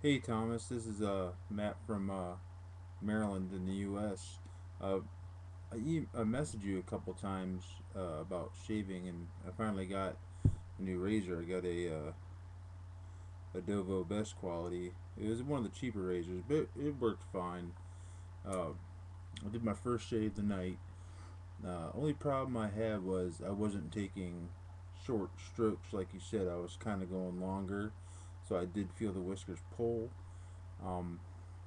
Hey Thomas, this is Matt from Maryland in the U.S. Uh, I messaged you a couple times about shaving, and I finally got a new razor. I got a Dovo Best Quality. It was one of the cheaper razors, but it worked fine. Uh, I did my first shave tonight. Only problem I had was I wasn't taking short strokes like you said. I was kind of going longer, so I did feel the whiskers pull. Um,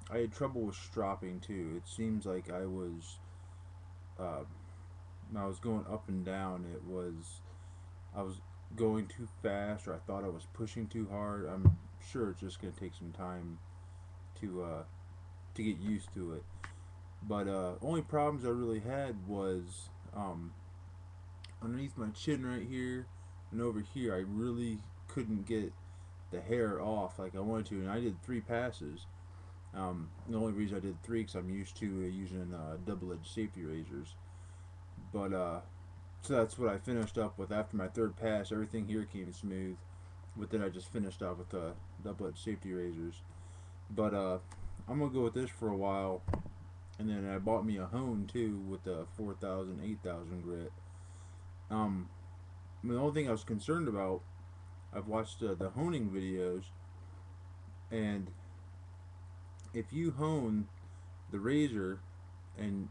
I had trouble with stropping too. It seems like uh, when I was going up and down. I was going too fast, or I thought I was pushing too hard. I'm sure it's just gonna take some time to uh, to get used to it. But only problems I really had was underneath my chin right here and over here. I really couldn't get the hair off like I wanted to, and I did 3 passes. The only reason I did three because I'm used to using double-edged safety razors. But so that's what I finished up with after my third pass. Everything here came smooth. But then I just finished up with the double-edged safety razors. But I'm gonna go with this for a while. And then I bought me a hone too with the 4,000, 8,000 grit. Um, the only thing I was concerned about, I've watched the honing videos, and if you hone the razor and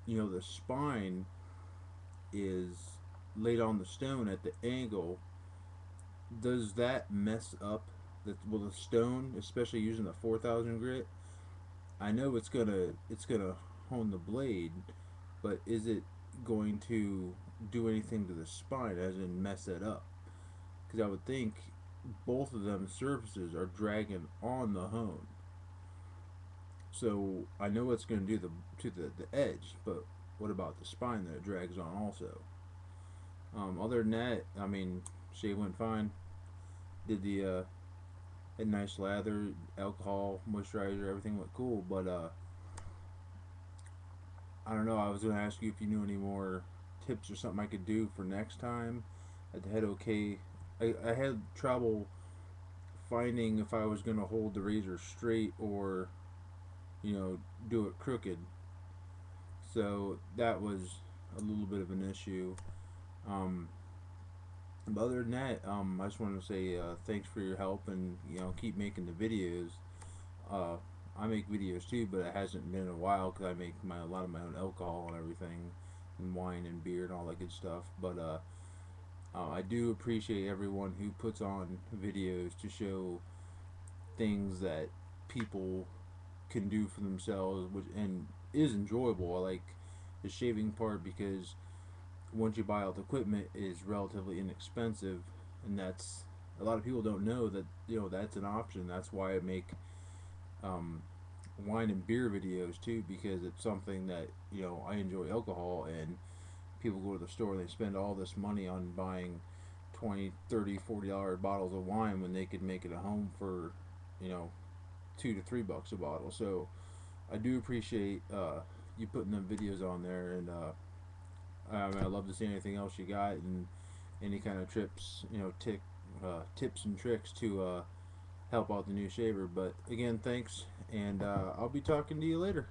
the spine is laid on the stone at the angle, does that mess up the stone, especially using the 4,000 grit? I know it's gonna hone the blade, but is it going to do anything to the spine, as in mess it up? Because I would think both of them surfaces are dragging on the hone, so I know it's going to do the edge, but what about the spine that it drags on also? Other than that, I mean, shave went fine. Did the had nice lather, alcohol, moisturizer, everything went cool. But I don't know. I was gonna ask you if you knew any more tips or something I could do for next time. I had okay. I had trouble finding if I was gonna hold the razor straight or do it crooked. So that was a little bit of an issue. Um, but other than that, I just wanted to say thanks for your help and keep making the videos. Uh, I make videos too, but it hasn't been a while because I make a lot of my own alcohol and everything, and wine and beer and all that good stuff. But I do appreciate everyone who puts on videos to show things that people can do for themselves, which and is enjoyable. I like the shaving part because once you buy all the equipment, it is relatively inexpensive, and that's a lot of people don't know that that's an option. That's why I make um, wine and beer videos too, because it's something that I enjoy alcohol, and people go to the store and they spend all this money on buying 20, 30, $40 bottles of wine when they could make it at home for you know $2 to $3 a bottle. So I do appreciate you putting them videos on there, and I'd love to see anything else you got, and any kind of trips, tips and tricks to help out the new shaver. But again, thanks, and I'll be talking to you later.